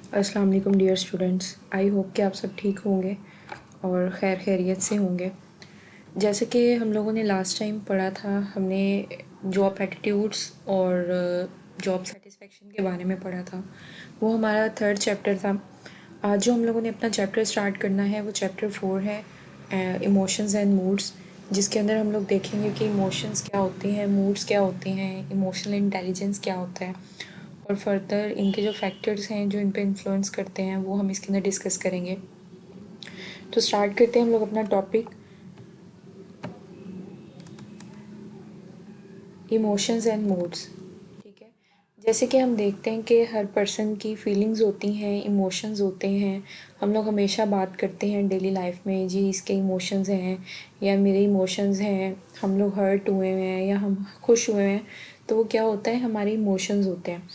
अस्सलाम वालेकुम dear students. I hope कि आप सब ठीक होंगे और खैर खैरियत से होंगे। जैसे कि हम लोगों ने लास्ट टाइम पढ़ा था, हमने जॉब एटीट्यूड्स और जॉब सेटिस्फेक्शन के बारे में पढ़ा था। वो हमारा थर्ड चैप्टर था। आज जो हम लोगों ने अपना चैप्टर स्टार्ट करना है वो चैप्टर 4 है, इमोशंस एंड मूड्स, जिसके अंदर हम लोग देखेंगे कि इमोशंस क्या होते हैं, मूड्स क्या होते हैं, इमोशनल इंटेलिजेंस क्या होता है और फर्दर इनके जो फैक्टर्स हैं जो इन पे इन्फ्लुएंस करते हैं वो हम इसके अंदर डिस्कस करेंगे। तो स्टार्ट करते हैं हम लोग अपना टॉपिक, इमोशंस एंड मूड्स। ठीक है, जैसे कि हम देखते हैं कि हर पर्सन की फीलिंग्स होती हैं, इमोशंस होते हैं। हम लोग हमेशा बात करते हैं डेली लाइफ में, जी इसके इमोशंस हैं या मेरे इमोशंस हैं, हम लोग हर्ट हुए हैं या हम खुश हुए हैं। तो वो क्या होता है, हमारे इमोशंस होते हैं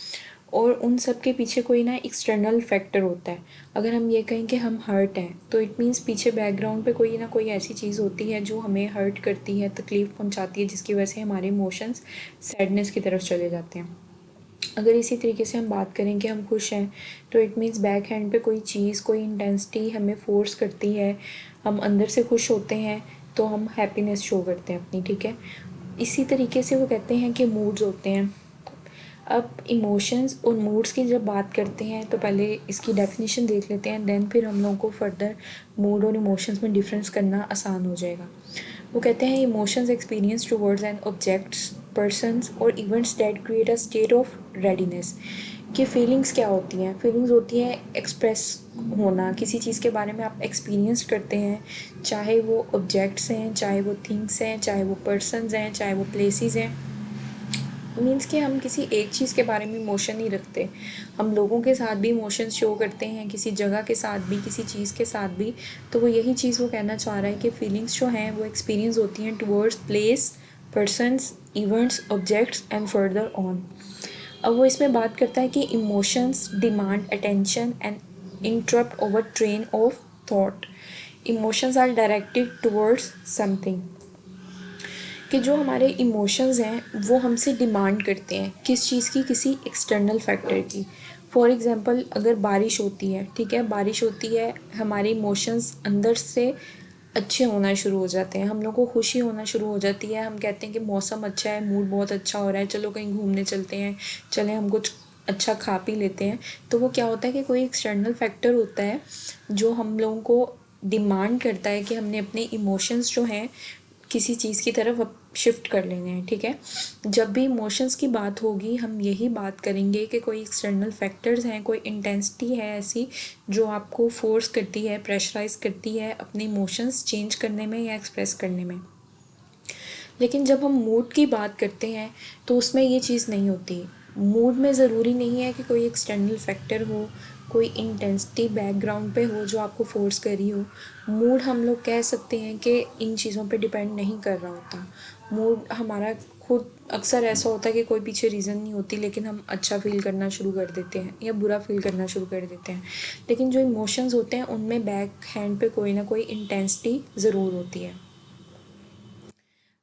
और उन सब के पीछे कोई ना एक्सटर्नल फैक्टर होता है। अगर हम ये कहें कि हम हर्ट हैं तो इट मीन्स पीछे बैकग्राउंड पे कोई ना कोई ऐसी चीज़ होती है जो हमें हर्ट करती है, तकलीफ़ पहुंचाती है, जिसकी वजह से हमारे इमोशंस सैडनेस की तरफ चले जाते हैं। अगर इसी तरीके से हम बात करें कि हम खुश हैं तो इट मीन्स बैक हैंड पे कोई चीज़, कोई इंटेंसिटी हमें फोर्स करती है, हम अंदर से खुश होते हैं तो हम हैप्पीनेस शो करते हैं अपनी। ठीक है, इसी तरीके से वो कहते हैं कि मूड्स होते हैं। अब इमोशंस और मूड्स की जब बात करते हैं तो पहले इसकी डेफिनेशन देख लेते हैं, देन फिर हम लोगों को फर्दर मूड और इमोशंस में डिफरेंस करना आसान हो जाएगा। वो कहते हैं emotions experience towards an objects, persons और events that create a state of readiness. कि फीलिंग्स क्या होती हैं, फीलिंग्स होती हैं एक्सप्रेस होना, किसी चीज़ के बारे में आप एक्सपीरियंस करते हैं, चाहे वो ऑब्जेक्ट्स हैं, चाहे वो थिंग्स हैं, चाहे वो पर्सन्स हैं, चाहे वो प्लेसेस हैं। मीन्स कि हम किसी एक चीज़ के बारे में इमोशन नहीं रखते, हम लोगों के साथ भी इमोशंस शो करते हैं, किसी जगह के साथ भी, किसी चीज़ के साथ भी। तो वो यही चीज़ वो कहना चाह रहा है कि फीलिंग्स जो हैं वो एक्सपीरियंस होती हैं towards place, persons, events, objects and further on. अब वो इसमें बात करता है कि emotions demand attention and interrupt over train of thought. Emotions are directed towards something. कि जो हमारे इमोशंस हैं वो हमसे डिमांड करते हैं किस चीज़ की, किसी एक्सटर्नल फैक्टर की। फॉर एग्ज़ाम्पल अगर बारिश होती है, ठीक है, बारिश होती है, हमारे इमोशंस अंदर से अच्छे होना शुरू हो जाते हैं, हम लोग को खुशी होना शुरू हो जाती है, हम कहते हैं कि मौसम अच्छा है, मूड बहुत अच्छा हो रहा है, चलो कहीं घूमने चलते हैं, चलें हम कुछ अच्छा खा पी लेते हैं। तो वो क्या होता है कि कोई एक्सटर्नल फैक्टर होता है जो हम लोगों को डिमांड करता है कि हमने अपने इमोशंस जो हैं किसी चीज़ की तरफ अब शिफ्ट कर लेने हैं। ठीक है, जब भी इमोशंस की बात होगी हम यही बात करेंगे कि कोई एक्सटर्नल फैक्टर्स हैं, कोई इंटेंसिटी है ऐसी जो आपको फोर्स करती है, प्रेशराइज करती है अपने इमोशंस चेंज करने में या एक्सप्रेस करने में। लेकिन जब हम मूड की बात करते हैं तो उसमें ये चीज़ नहीं होती। मूड में ज़रूरी नहीं है कि कोई एक्सटर्नल फैक्टर हो, कोई इंटेंसिटी बैकग्राउंड पे हो जो आपको फोर्स कर रही हो। मूड हम लोग कह सकते हैं कि इन चीज़ों पे डिपेंड नहीं कर रहा होता। मूड हमारा खुद अक्सर ऐसा होता है कि कोई पीछे रीज़न नहीं होती, लेकिन हम अच्छा फील करना शुरू कर देते हैं या बुरा फील करना शुरू कर देते हैं। लेकिन जो इमोशंस होते हैं उनमें बैक हैंड पे कोई ना कोई इंटेंसिटी ज़रूर होती है।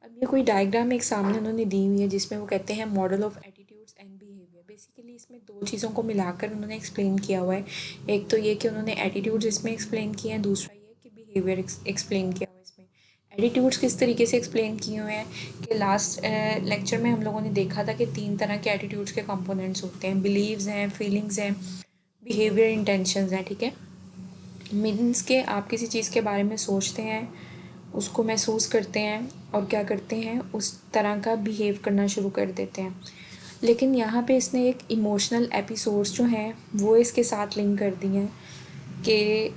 अब ये कोई डायग्राम एक सामने उन्होंने दी हुई है जिसमें वो कहते हैं model of attitudes and behaviour. Basically इसमें दो चीज़ों को मिलाकर उन्होंने एक्सप्लेन किया हुआ है। एक तो ये कि उन्होंने एटीट्यूड्स इसमें एक्सप्लेन किए हैं, दूसरा ये कि बिहेवियर एक्सप्लेन किया हुआ है इसमें। एटीट्यूड्स किस तरीके से एक्सप्लेन किए हुए हैं कि लास्ट लेक्चर में हम लोगों ने देखा था कि 3 तरह के एटीट्यूड्स के कंपोनेंट्स होते हैं, बिलीव्स हैं, फीलिंग्स हैं, बिहेवियर इंटेंशंस हैं। ठीक है, मीन्स के आप किसी चीज़ के बारे में सोचते हैं, उसको महसूस करते हैं और क्या करते हैं, उस तरह का बिहेव करना शुरू कर देते हैं। लेकिन यहाँ पे इसने एक इमोशनल एपिसोड्स जो हैं वो इसके साथ लिंक कर दिए हैं कि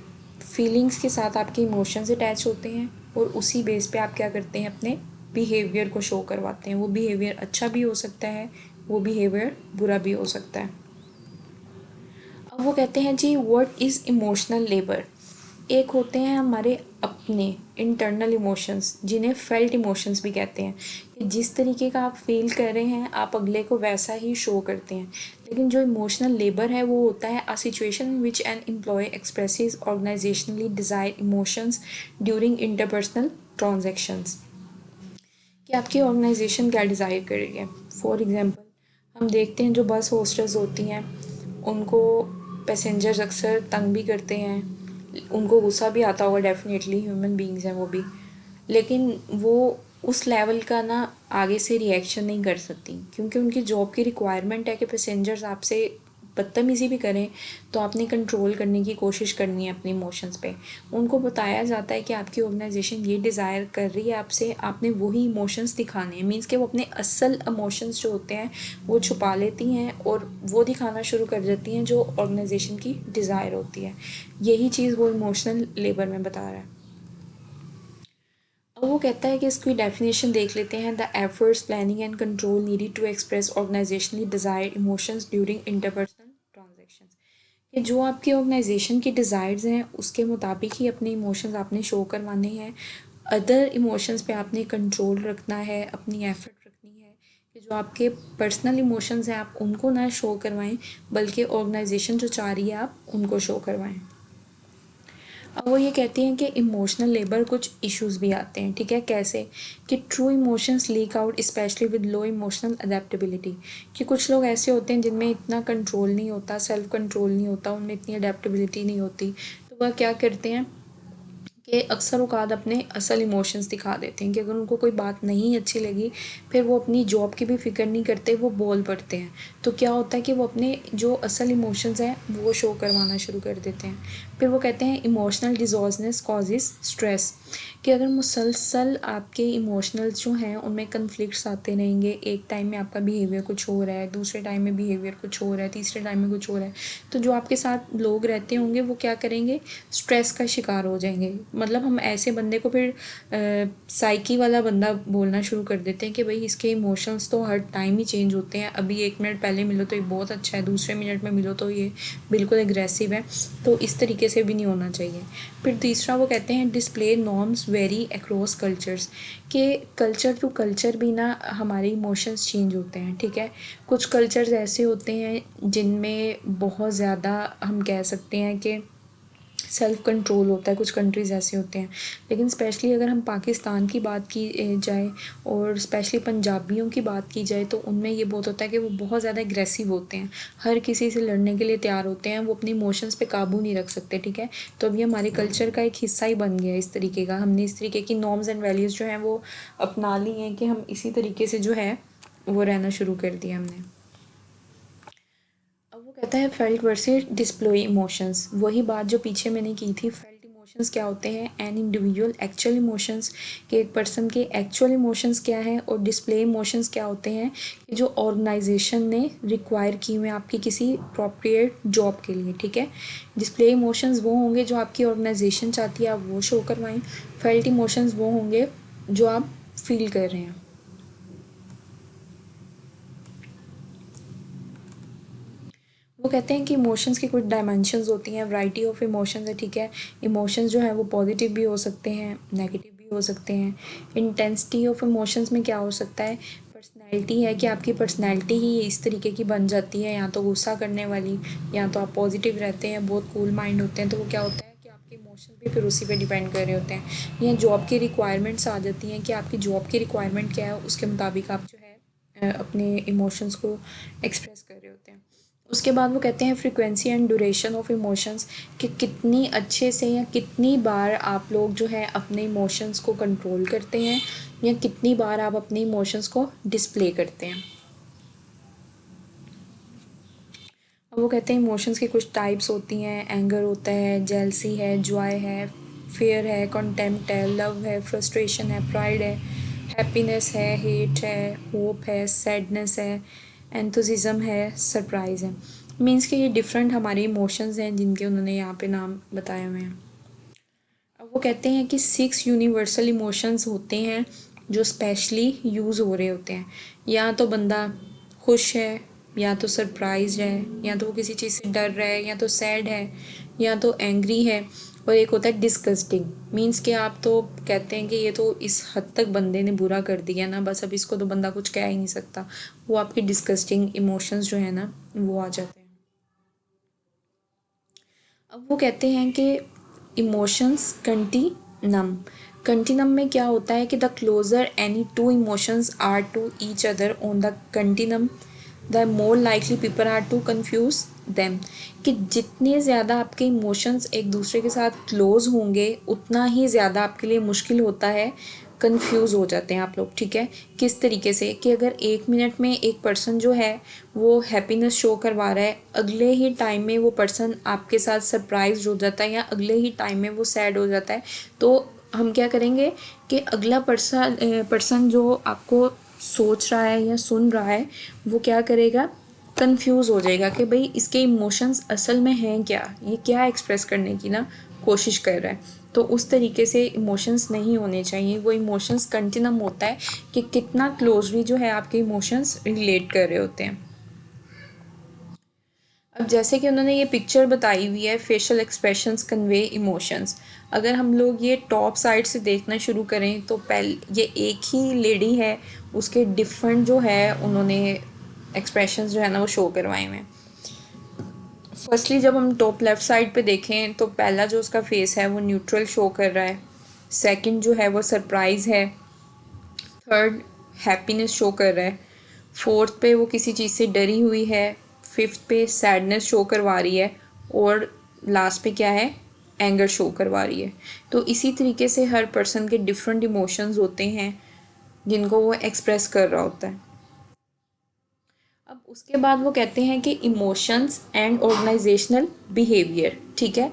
फीलिंग्स के साथ आपके इमोशंस अटैच होते हैं और उसी बेस पे आप क्या करते हैं, अपने बिहेवियर को शो करवाते हैं। वो बिहेवियर अच्छा भी हो सकता है, वो बिहेवियर बुरा भी हो सकता है। अब वो कहते हैं जी व्हाट इज़ इमोशनल लेबर। एक होते हैं हमारे अपने इंटरनल इमोशंस जिन्हें फेल्ट इमोशंस भी कहते हैं, कि जिस तरीके का आप फील कर रहे हैं आप अगले को वैसा ही शो करते हैं। लेकिन जो इमोशनल लेबर है वो होता है a situation in which an employ expresses organisationally desire emotions during interpersonal transactions. कि आपकी ऑर्गेनाइजेशन क्या डिज़ायर कर रही है। फॉर एग्ज़ाम्पल हम देखते हैं जो बस होस्टर्स होती हैं उनको पैसेंजर्स अक्सर तंग भी करते हैं, उनको गुस्सा भी आता होगा, डेफिनेटली ह्यूमन बीइंग्स हैं वो भी, लेकिन वो उस लेवल का ना आगे से रिएक्शन नहीं कर सकती, क्योंकि उनकी जॉब की रिक्वायरमेंट है कि पैसेंजर्स आपसे बदतमीज़ी भी करें तो आपने कंट्रोल करने की कोशिश करनी है अपने इमोशंस पे। उनको बताया जाता है कि आपकी ऑर्गेनाइजेशन ये डिज़ायर कर रही है आपसे, आपने वही इमोशंस दिखाने हैं। मीन्स कि वो अपने असल इमोशंस जो होते हैं वो छुपा लेती हैं और वो दिखाना शुरू कर देती हैं जो ऑर्गेनाइजेशन की डिज़ायर होती है। यही चीज़ वो इमोशनल लेबर में बता रहा है। अब वो कहता है कि इसकी डेफिनेशन देख लेते हैं। The efforts, planning and control needed to express organisationally desired emotions during interpersonal transactions. कि जो आपकी ऑर्गेनाइजेशन की डिज़ायर्स हैं उसके मुताबिक ही अपने इमोशंस आपने शो करवाने हैं। अदर इमोशंस पे आपने कंट्रोल रखना है, अपनी एफर्ट रखनी है कि जो आपके पर्सनल इमोशंस हैं आप उनको ना शो करवाएं, बल्कि ऑर्गेनाइजेशन जो चाह रही है आप उनको शो करवाएं। अब वो ये कहती हैं कि इमोशनल लेबर कुछ इश्यूज भी आते हैं, ठीक है, कैसे कि true emotions leak out specially with low emotional adaptability. कि कुछ लोग ऐसे होते हैं जिनमें इतना कंट्रोल नहीं होता, सेल्फ कंट्रोल नहीं होता, उनमें इतनी अडेप्टेबिलिटी नहीं होती, तो वह क्या करते हैं कि अक्सर औकात अपने असल इमोशंस दिखा देते हैं। कि अगर उनको कोई बात नहीं अच्छी लगी, फिर वो अपनी जॉब की भी फ़िक्र नहीं करते, वो बोल पड़ते हैं। तो क्या होता है कि वो अपने जो असल इमोशंस हैं वो शो करवाना शुरू कर देते हैं। फिर वो कहते हैं इमोशनल डिजॉर्जनेस कॉजेज स्ट्रेस। कि अगर मुसलसल आपके इमोशनल्स जो हैं उनमें कन्फ्लिक्ट्स आते रहेंगे, एक टाइम में आपका बिहेवियर कुछ हो रहा है, दूसरे टाइम में बिहेवियर कुछ हो रहा है, तीसरे टाइम में कुछ हो रहा है, तो जो आपके साथ लोग रहते होंगे वो क्या करेंगे, स्ट्रेस का शिकार हो जाएंगे। मतलब हम ऐसे बंदे को फिर साइकी वाला बंदा बोलना शुरू कर देते हैं कि भाई इसके इमोशंस तो हर टाइम ही चेंज होते हैं, अभी 1 मिनट पहले मिलो तो ये बहुत अच्छा है, दूसरे मिनट में मिलो तो ये बिल्कुल एग्रेसिव है। तो इस तरीके से भी नहीं होना चाहिए। फिर तीसरा वो कहते हैं display norms vary across cultures. कि कल्चर टू कल्चर भी ना हमारे इमोशंस चेंज होते हैं, ठीक है। कुछ कल्चर्स ऐसे होते हैं जिनमें बहुत ज़्यादा हम कह सकते हैं कि सेल्फ कंट्रोल होता है, कुछ कंट्रीज़ ऐसे होते हैं। लेकिन स्पेशली अगर हम पाकिस्तान की बात की जाए और स्पेशली पंजाबियों की बात की जाए तो उनमें ये बहुत होता है कि वो बहुत ज़्यादा एग्रेसिव होते हैं, हर किसी से लड़ने के लिए तैयार होते हैं, वो अपने इमोशंस पे काबू नहीं रख सकते, ठीक है। तो अब ये हमारे कल्चर का एक हिस्सा ही बन गया है इस तरीके का। हमने इस तरीके की नॉर्म्स एंड वैल्यूज़ जो हैं वो अपना ली हैं कि हम इसी तरीके से जो है वो रहना शुरू कर दिया हमने। अब वो कहता है फेल्ट वर्सेस डिस्प्ले इमोशंस। वही बात जो पीछे मैंने की थी, फेल्ट इमोशंस क्या होते हैं, एन इंडिविजुअल एक्चुअल इमोशंस, कि एक पर्सन के एक्चुअल इमोशंस क्या हैं, और डिस्प्ले इमोशंस क्या होते हैं कि जो ऑर्गेनाइजेशन ने रिक्वायर की हुए आपकी किसी अप्रोप्रिएट जॉब के लिए, ठीक है। डिस्प्ले इमोशंस वो होंगे जो आपकी ऑर्गेनाइजेशन चाहती है आप वो शो करवाएं। फेल्ट इमोशंस वो होंगे जो आप फील कर रहे हैं। वो कहते हैं कि इमोशंस की कुछ डायमेंशंस होती हैं, वैरायटी ऑफ इमोशंस है, ठीक है। इमोशंस जो है वो पॉजिटिव भी हो सकते हैं, नेगेटिव भी हो सकते हैं। इंटेंसिटी ऑफ इमोशंस में क्या हो सकता है, पर्सनैलिटी है कि आपकी पर्सनैलिटी ही इस तरीके की बन जाती है, या तो गुस्सा करने वाली, या तो आप पॉजिटिव रहते हैं, बहुत कूल माइंड होते हैं, तो वो क्या होता है कि आपके इमोशन भी फिर उसी पे डिपेंड कर रहे होते हैं। या जॉब की रिक्वायरमेंट्स आ जाती हैं कि आपकी जॉब की रिक्वायरमेंट क्या है, उसके मुताबिक आप जो है अपने इमोशंस को एक्सप्रेस कर रहे होते हैं। उसके बाद वो कहते हैं frequency and duration of emotions, कि कितनी अच्छे से या कितनी बार आप लोग जो है अपने इमोशंस को कंट्रोल करते हैं, या कितनी बार आप अपने इमोशंस को डिस्प्ले करते हैं। अब वो कहते हैं इमोशंस की कुछ टाइप्स होती हैं, एंगर होता है, जेलसी है, जॉय है, फियर है, कंटेम्प्ट है, लव है, फ्रस्ट्रेशन है, प्राइड है, हैप्पीनेस है, हेट है, होप है, सैडनेस है, एंथुसिज्म है, सरप्राइज़ है। मीन्स कि ये डिफरेंट हमारे इमोशंस हैं जिनके उन्होंने यहाँ पे नाम बताए हुए हैं। अब वो कहते हैं कि 6 यूनिवर्सल इमोशंस होते हैं जो स्पेशली यूज़ हो रहे होते हैं। या तो बंदा खुश है, या तो सरप्राइज है, या तो वो किसी चीज़ से डर रहा है, या तो सैड है, या तो एंग्री है। और एक होता है डिस्गस्टिंग। मीन्स कि आप तो कहते हैं कि ये तो इस हद तक बंदे ने बुरा कर दिया ना, बस अब इसको तो बंदा कुछ कह ही नहीं सकता। वो आपकी डिस्गस्टिंग इमोशंस जो है ना वो आ जाते हैं। अब वो कहते हैं कि इमोशंस कंटिनम। कंटिनम में क्या होता है कि the closer any two emotions are to each other on the continuum, the more likely people are to confuse them, कि जितने ज़्यादा आपके इमोशंस एक दूसरे के साथ क्लोज होंगे उतना ही ज़्यादा आपके लिए मुश्किल होता है, कंफ्यूज हो जाते हैं आप लोग। ठीक है, किस तरीके से कि अगर 1 मिनट में एक पर्सन जो है वो हैप्पीनेस शो करवा रहा है, अगले ही टाइम में वो पर्सन आपके साथ सरप्राइज हो जाता है या अगले ही टाइम में वो सैड हो जाता है, तो हम क्या करेंगे कि अगला पर्सन जो आपको सोच रहा है या सुन रहा है वो क्या करेगा, कंफ्यूज हो जाएगा कि भाई इसके इमोशंस असल में हैं क्या, ये क्या एक्सप्रेस करने की ना कोशिश कर रहा है। तो उस तरीके से इमोशंस नहीं होने चाहिए। वो इमोशंस कंटिन्यूम होता है कि कितना क्लोजली जो है आपके इमोशंस रिलेट कर रहे होते हैं। अब जैसे कि उन्होंने ये पिक्चर बताई हुई है, फेशियल एक्सप्रेशंस कन्वे इमोशंस। अगर हम लोग ये टॉप साइड से देखना शुरू करें तो पहले ये एक ही लेडी है, उसके डिफरेंट जो है उन्होंने एक्सप्रेशंस जो है ना वो शो करवाए हुए हैं। फर्स्टली जब हम टॉप लेफ़्ट साइड पे देखें तो पहला जो उसका फेस है वो न्यूट्रल शो कर रहा है, सेकंड जो है वो सरप्राइज़ है, थर्ड हैप्पीनेस शो कर रहा है, फोर्थ पे वो किसी चीज़ से डरी हुई है, फिफ्थ पे सैडनेस शो करवा रही है, और लास्ट पे क्या है, एंगर शो करवा रही है। तो इसी तरीके से हर पर्सन के डिफरेंट इमोशंस होते हैं जिनको वो एक्सप्रेस कर रहा होता है। अब उसके बाद वो कहते हैं कि इमोशंस एंड ऑर्गेनाइजेशनल बिहेवियर। ठीक है,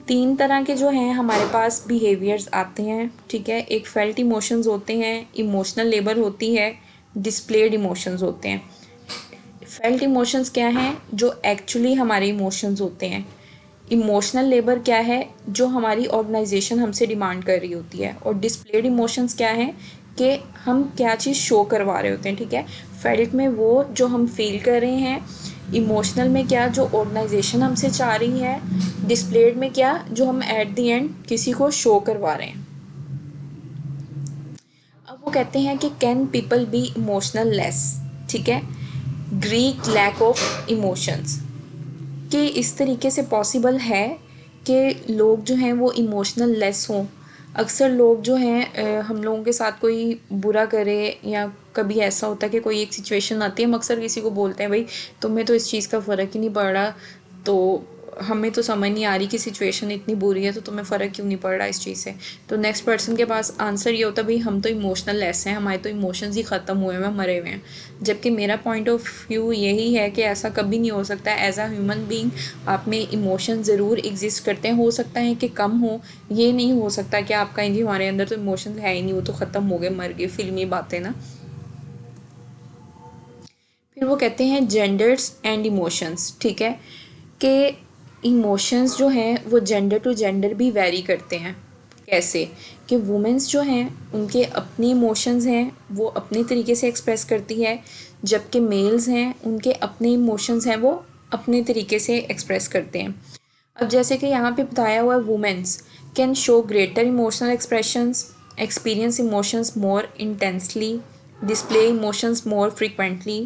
3 तरह के जो हैं हमारे पास बिहेवियर्स आते हैं। ठीक है, एक फेल्ट इमोशंस होते हैं, इमोशनल लेबर होती है, डिस्प्लेड इमोशंस होते हैं। फेल्ट इमोशंस क्या हैं, जो एक्चुअली हमारे इमोशंस होते हैं। इमोशनल लेबर क्या है, जो हमारी ऑर्गेनाइजेशन हमसे डिमांड कर रही होती है। और डिस्प्लेड इमोशंस क्या हैं कि हम क्या चीज़ शो करवा रहे होते हैं। ठीक है, फेल्ट में वो जो हम फील कर रहे हैं, इमोशनल में क्या जो ऑर्गेनाइजेशन हमसे चाह रही है, डिस्प्लेड में क्या जो हम एट द एंड किसी को शो करवा रहे हैं। अब वो कहते हैं कि can people be emotional less. ठीक है, ग्रीक लैक ऑफ इमोशंस, कि इस तरीके से पॉसिबल है कि लोग जो हैं वो इमोशनल लेस हों। अक्सर लोग जो हैं हम लोगों के साथ कोई बुरा करे या कभी ऐसा होता है कि कोई एक सिचुएशन आती है, हम अक्सर किसी को बोलते हैं भाई तुम्हें तो इस चीज़ का फ़र्क ही नहीं पड़ रहा, तो हमें तो समझ नहीं आ रही कि सिचुएशन इतनी बुरी है तो तुम्हें फ़र्क क्यों नहीं पड़ रहा इस चीज़ से। तो नेक्स्ट पर्सन के पास आंसर ये होता है भाई हम तो इमोशनल लेस हैं, हमारे तो इमोशंस ही ख़त्म हुए हैं, मरे हुए हैं। जबकि मेरा पॉइंट ऑफ व्यू यही है कि ऐसा कभी नहीं हो सकता। एज अ ह्यूमन बीइंग आप में इमोशन ज़रूर एग्जिस्ट करते हैं, हो सकता है कि कम हो, ये नहीं हो सकता कि आपका जी हमारे अंदर तो इमोशन है ही नहीं, वो तो ख़त्म हो गए, मर गए, फिल्मी बातें ना। फिर वो कहते हैं जेंडर्स एंड इमोशंस। ठीक है, कि इमोशंस जो हैं वो जेंडर टू जेंडर भी वैरी करते हैं। कैसे कि वुमेंस जो हैं उनके अपने इमोशंस हैं, वो अपने तरीके से एक्सप्रेस करती है, जबकि मेल्स हैं उनके अपने इमोशंस हैं, वो अपने तरीके से एक्सप्रेस करते हैं। अब जैसे कि यहाँ पे बताया हुआ है women's can show greater emotional expressions, experience emotions more intensely, display emotions more frequently,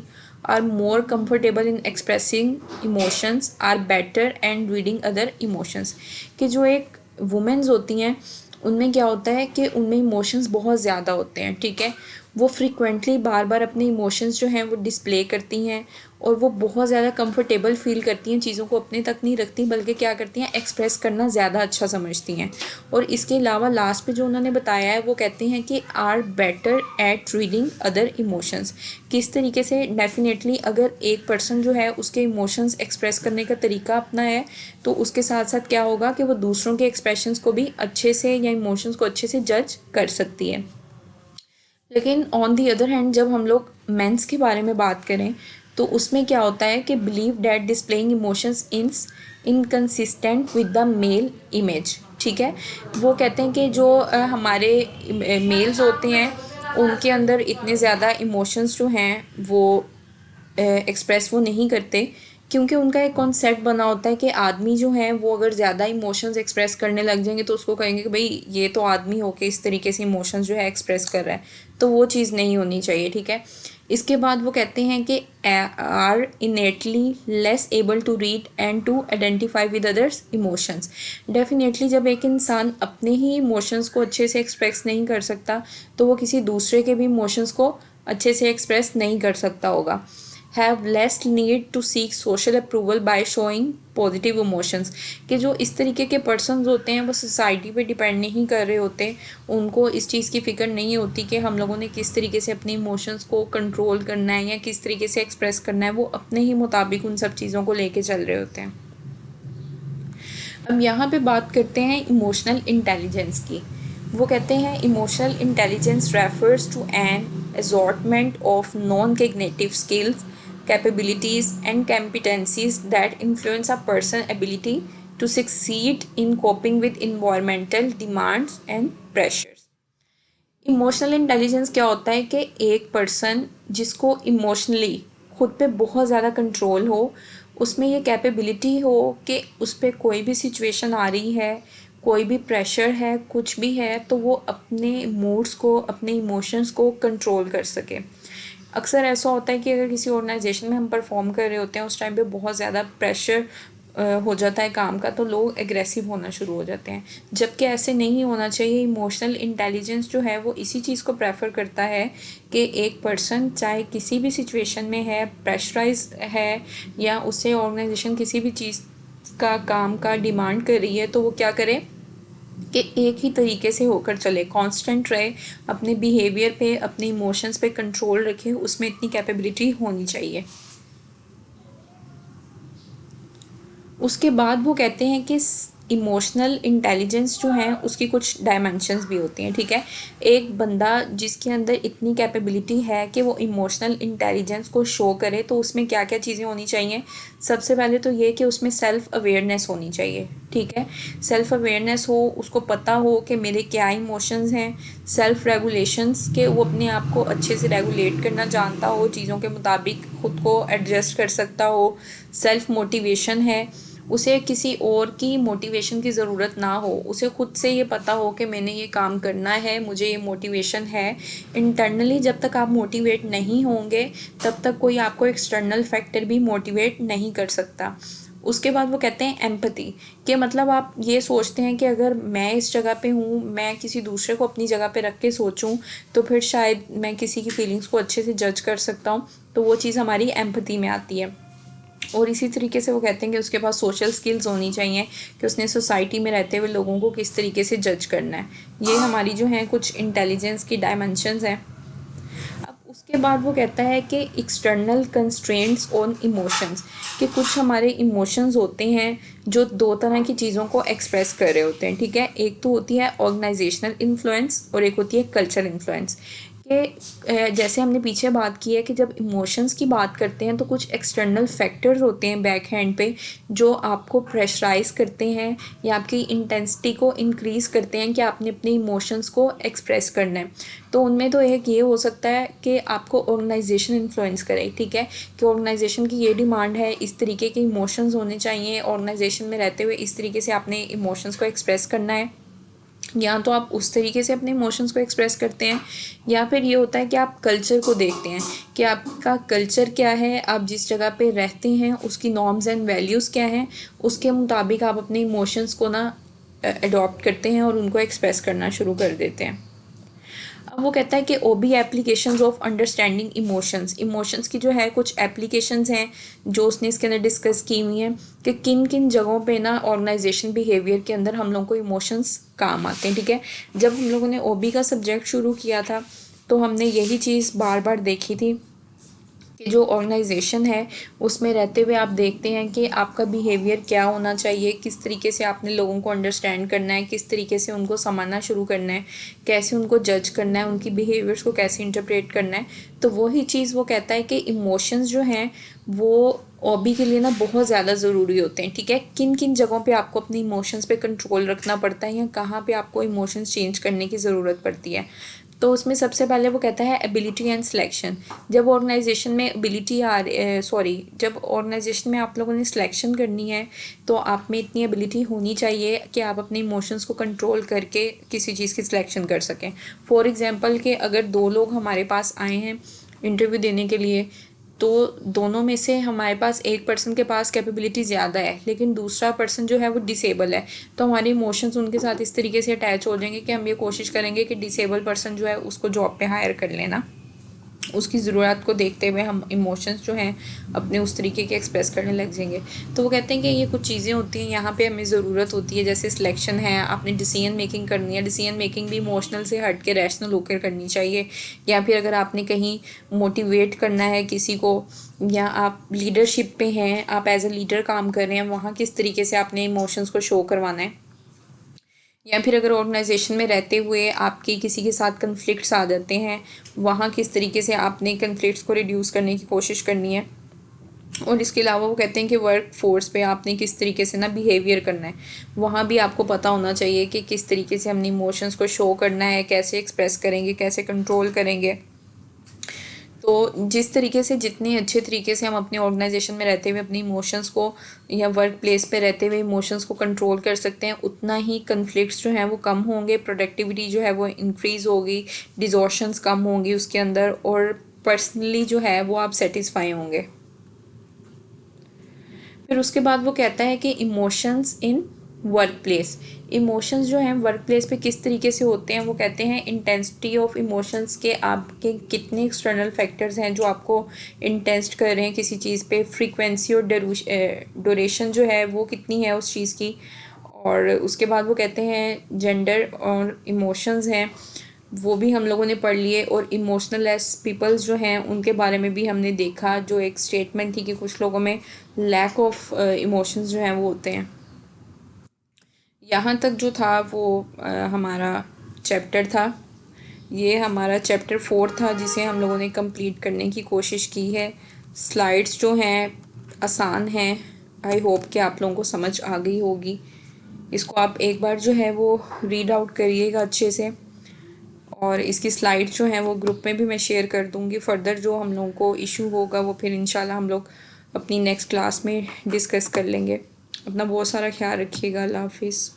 are more comfortable in expressing emotions, are better and reading other emotions। कि जो एक वुमेन्स होती हैं उनमें क्या होता है कि उनमें इमोशंस बहुत ज़्यादा होते हैं। ठीक है, वो फ्रिक्वेंटली बार बार अपने इमोशंस जो हैं वो डिस्प्ले करती हैं और वो बहुत ज़्यादा कंफर्टेबल फील करती हैं, चीज़ों को अपने तक नहीं रखती बल्कि क्या करती हैं एक्सप्रेस करना ज़्यादा अच्छा समझती हैं। और इसके अलावा लास्ट पे जो उन्होंने बताया है वो कहते हैं कि are better at reading other emotions. किस तरीके से, डेफिनेटली अगर एक पर्सन जो है उसके इमोशंस एक्सप्रेस करने का तरीका अपना है तो उसके साथ साथ क्या होगा कि वो दूसरों के एक्सप्रेशंस को भी अच्छे से या इमोशंस को अच्छे से जज कर सकती है। लेकिन ऑन दी अदर हैंड जब हम लोग मेंस के बारे में बात करें तो उसमें क्या होता है कि believe that displaying emotions inconsistent with the male image. ठीक है, वो कहते हैं कि जो हमारे मेल्स होते हैं उनके अंदर इतने ज़्यादा इमोशंस जो हैं वो एक्सप्रेस वो नहीं करते, क्योंकि उनका एक कॉन्सेप्ट बना होता है कि आदमी जो है वो अगर ज़्यादा इमोशंस एक्सप्रेस करने लग जाएंगे तो उसको कहेंगे कि भाई ये तो आदमी होके इस तरीके से इमोशंस जो है एक्सप्रेस कर रहा है, तो वो चीज़ नहीं होनी चाहिए। ठीक है, इसके बाद वो कहते हैं कि are innately less able to read and to identify with others emotions. Definitely जब एक इंसान अपने ही इमोशंस को अच्छे से एक्सप्रेस नहीं कर सकता तो वो किसी दूसरे के भी इमोशंस को अच्छे से एक्सप्रेस नहीं कर सकता होगा। Have less need to seek social approval by showing positive emotions, कि जो इस तरीके के पर्सन्स होते हैं वो सोसाइटी पे डिपेंड नहीं कर रहे होते, उनको इस चीज़ की फ़िक्र नहीं होती कि हम लोगों ने किस तरीके से अपने इमोशंस को कंट्रोल करना है या किस तरीके से एक्सप्रेस करना है, वो अपने ही मुताबिक उन सब चीज़ों को लेके चल रहे होते हैं। अब यहाँ पे बात करते हैं इमोशनल इंटेलिजेंस की। वो कहते हैं emotional intelligence refers to an assortment of non-cognitive skills, capabilities and competencies that influence a person's ability to succeed in coping with environmental demands and pressures. Emotional intelligence क्या होता है कि एक पर्सन जिसको इमोशनली खुद पे बहुत ज़्यादा कंट्रोल हो, उसमें ये कैपेबिलिटी हो कि उस पर कोई भी सिचुएशन आ रही है, कोई भी प्रेशर है, कुछ भी है, तो वो अपने मूड्स को, अपने इमोशंस को कंट्रोल कर सके। अक्सर ऐसा होता है कि अगर किसी ऑर्गेनाइजेशन में हम परफॉर्म कर रहे होते हैं, उस टाइम पे बहुत ज़्यादा प्रेशर हो जाता है काम का, तो लोग एग्रेसिव होना शुरू हो जाते हैं, जबकि ऐसे नहीं होना चाहिए। इमोशनल इंटेलिजेंस जो है वो इसी चीज़ को प्रेफर करता है कि एक पर्सन चाहे किसी भी सिचुएशन में है, प्रेशराइज है, या उसे ऑर्गेनाइजेशन किसी भी चीज़ का, काम का डिमांड कर रही है, तो वो क्या करे कि एक ही तरीके से होकर चले, कांस्टेंट रहे, अपने बिहेवियर पे, अपने इमोशंस पे कंट्रोल रखे, उसमें इतनी कैपेबिलिटी होनी चाहिए। उसके बाद वो कहते हैं कि इमोशनल इंटेलिजेंस जो है उसकी कुछ डायमेंशंस भी होती हैं, ठीक है। एक बंदा जिसके अंदर इतनी कैपेबिलिटी है कि वो इमोशनल इंटेलिजेंस को शो करे, तो उसमें क्या क्या चीज़ें होनी चाहिए। सबसे पहले तो ये कि उसमें सेल्फ अवेयरनेस होनी चाहिए, ठीक है। सेल्फ अवेयरनेस हो, उसको पता हो कि मेरे क्या इमोशंस हैं। सेल्फ रेगुलेशंस, के वो अपने आप को अच्छे से रेगुलेट करना जानता हो, चीज़ों के मुताबिक खुद को एडजस्ट कर सकता हो। सेल्फ मोटिवेशन है, उसे किसी और की मोटिवेशन की ज़रूरत ना हो, उसे खुद से ये पता हो कि मैंने ये काम करना है, मुझे ये मोटिवेशन है। इंटरनली जब तक आप मोटिवेट नहीं होंगे, तब तक कोई आपको एक्सटर्नल फैक्टर भी मोटिवेट नहीं कर सकता। उसके बाद वो कहते हैं एम्पैथी, कि मतलब आप ये सोचते हैं कि अगर मैं इस जगह पे हूँ, मैं किसी दूसरे को अपनी जगह पे रख के सोचूं, तो फिर शायद मैं किसी की फीलिंग्स को अच्छे से जज कर सकता हूँ, तो वो चीज़ हमारी एम्पैथी में आती है। और इसी तरीके से वो कहते हैं कि उसके पास सोशल स्किल्स होनी चाहिए, कि उसने सोसाइटी में रहते हुए लोगों को किस तरीके से जज करना है। ये हमारी जो है कुछ इंटेलिजेंस की डायमेंशंस हैं। अब उसके बाद वो कहता है कि एक्सटर्नल कंस्ट्रेंट्स ऑन इमोशंस, कि कुछ हमारे इमोशंस होते हैं जो दो तरह की चीज़ों को एक्सप्रेस कर रहे होते हैं, ठीक है। एक तो होती है ऑर्गेनाइजेशनल इन्फ्लुएंस और एक होती है कल्चरल इन्फ्लुएंस। कि जैसे हमने पीछे बात की है कि जब इमोशंस की बात करते हैं तो कुछ एक्सटर्नल फैक्टर्स होते हैं बैक हैंड पे, जो आपको प्रेशराइज करते हैं या आपकी इंटेंसिटी को इंक्रीज़ करते हैं कि आपने अपने इमोशंस को एक्सप्रेस करना है। तो उनमें तो एक ये हो सकता है कि आपको ऑर्गेनाइजेशन इन्फ्लुएंस करे, ठीक है, कि ऑर्गेनाइजेशन की ये डिमांड है, इस तरीके के इमोशंस होने चाहिए, ऑर्गेनाइजेशन में रहते हुए इस तरीके से आपने इमोशंस को एक्सप्रेस करना है। या तो आप उस तरीके से अपने इमोशंस को एक्सप्रेस करते हैं, या फिर ये होता है कि आप कल्चर को देखते हैं कि आपका कल्चर क्या है, आप जिस जगह पे रहते हैं उसकी नॉर्म्स एंड वैल्यूज़ क्या हैं, उसके मुताबिक आप अपने इमोशंस को ना अडॉप्ट करते हैं और उनको एक्सप्रेस करना शुरू कर देते हैं। अब वो कहता है कि OB applications of understanding emotions, emotions की जो है कुछ एप्लीकेशंस हैं जो उसने इसके अंदर डिस्कस की हुई हैं, कि किन किन जगहों पे ना ऑर्गेनाइजेशन बिहेवियर के अंदर हम लोगों को इमोशंस काम आते हैं, ठीक है। जब हम लोगों ने ओबी का सब्जेक्ट शुरू किया था, तो हमने यही चीज़ बार बार देखी थी कि जो ऑर्गेनाइजेशन है उसमें रहते हुए आप देखते हैं कि आपका बिहेवियर क्या होना चाहिए, किस तरीके से आपने लोगों को अंडरस्टैंड करना है, किस तरीके से उनको समझना शुरू करना है, कैसे उनको जज करना है, उनकी बिहेवियर्स को कैसे इंटरप्रेट करना है। तो वही चीज़ वो कहता है कि इमोशंस जो हैं वो हॉबी के लिए ना बहुत ज़्यादा ज़रूरी होते हैं, ठीक है। किन किन जगहों पे आपको अपने इमोशंस पे कंट्रोल रखना पड़ता है, या कहाँ पे आपको इमोशंस चेंज करने की ज़रूरत पड़ती है। तो उसमें सबसे पहले वो कहता है एबिलिटी एंड सिलेक्शन। जब ऑर्गेनाइजेशन में एबिलिटी जब ऑर्गेनाइजेशन में आप लोगों ने सिलेक्शन करनी है, तो आप में इतनी एबिलिटी होनी चाहिए कि आप अपने इमोशंस को कंट्रोल करके किसी चीज़ की सिलेक्शन कर सकें। फॉर एग्जांपल कि अगर दो लोग हमारे पास आए हैं इंटरव्यू देने के लिए, तो दोनों में से हमारे पास एक पर्सन के पास कैपेबिलिटी ज़्यादा है, लेकिन दूसरा पर्सन जो है वो डिसेबल है, तो हमारे इमोशंस उनके साथ इस तरीके से अटैच हो जाएंगे कि हम ये कोशिश करेंगे कि डिसेबल पर्सन जो है उसको जॉब पे हायर कर लेना। उसकी ज़रूरत को देखते हुए हम इमोशंस जो हैं अपने उस तरीके के एक्सप्रेस करने लग जाएंगे। तो वो कहते हैं कि ये कुछ चीज़ें होती हैं यहाँ पे हमें ज़रूरत होती है, जैसे सिलेक्शन है, आपने डिसीजन मेकिंग करनी है, डिसीजन मेकिंग भी इमोशनल से हट के रैशनल होकर करनी चाहिए। या फिर अगर आपने कहीं मोटिवेट करना है किसी को, या आप लीडरशिप पे हैं, आप एज ए लीडर काम कर रहे हैं, वहाँ किस तरीके से आपने इमोशंस को शो करवाना है। या फिर अगर ऑर्गेनाइजेशन में रहते हुए आपके किसी के साथ कन्फ्लिक्ट्स आ जाते हैं, वहाँ किस तरीके से आपने कन्फ्लिक्ट्स को रिड्यूस करने की कोशिश करनी है। और इसके अलावा वो कहते हैं कि वर्क फोर्स पे आपने किस तरीके से ना बिहेवियर करना है, वहाँ भी आपको पता होना चाहिए कि किस तरीके से हमने इमोशंस को शो करना है, कैसे एक्सप्रेस करेंगे, कैसे कंट्रोल करेंगे। तो जिस तरीके से जितने अच्छे तरीके से हम अपने ऑर्गेनाइजेशन में रहते हुए अपने इमोशंस को, या वर्क प्लेस पे रहते हुए इमोशंस को कंट्रोल कर सकते हैं, उतना ही कन्फ्लिक्ट्स जो हैं वो कम होंगे, प्रोडक्टिविटी जो है वो इंक्रीज़ होगी, डिजॉर्शंस कम होंगी उसके अंदर, और पर्सनली जो है वो आप सेटिस्फाई होंगे। फिर उसके बाद वो कहता है कि emotions in work place, emotions जो हैं वर्क प्लेस पे किस तरीके से होते हैं। वो कहते हैं इंटेंसिटी ऑफ इमोशंस के आपके कितने एक्सटर्नल फैक्टर्स हैं जो आपको इंटेंस कर रहे हैं किसी चीज़ पे, फ्रीक्वेंसी और ड्यूरेशन जो है वो कितनी है उस चीज़ की। और उसके बाद वो कहते हैं जेंडर और इमोशंस हैं वो भी हम लोगों ने पढ़ लिए, और इमोशनल लेस पीपल्स जो हैं उनके बारे में भी हमने देखा, जो एक स्टेटमेंट थी कि कुछ लोगों में लैक ऑफ इमोशंस जो हैं वो होते हैं। यहाँ तक जो था वो हमारा चैप्टर था, ये हमारा चैप्टर 4 था जिसे हम लोगों ने कंप्लीट करने की कोशिश की है। स्लाइड्स जो हैं आसान हैं, आई होप कि आप लोगों को समझ आ गई होगी। इसको आप एक बार जो है वो रीड आउट करिएगा अच्छे से, और इसकी स्लाइड जो हैं वो ग्रुप में भी मैं शेयर कर दूँगी। फर्दर जो हम लोगों को इशू होगा वो फिर इंशाल्लाह हम लोग अपनी नेक्स्ट क्लास में डिस्कस कर लेंगे। अपना बहुत सारा ख्याल रखिएगा। अल्लाह हाफिज़।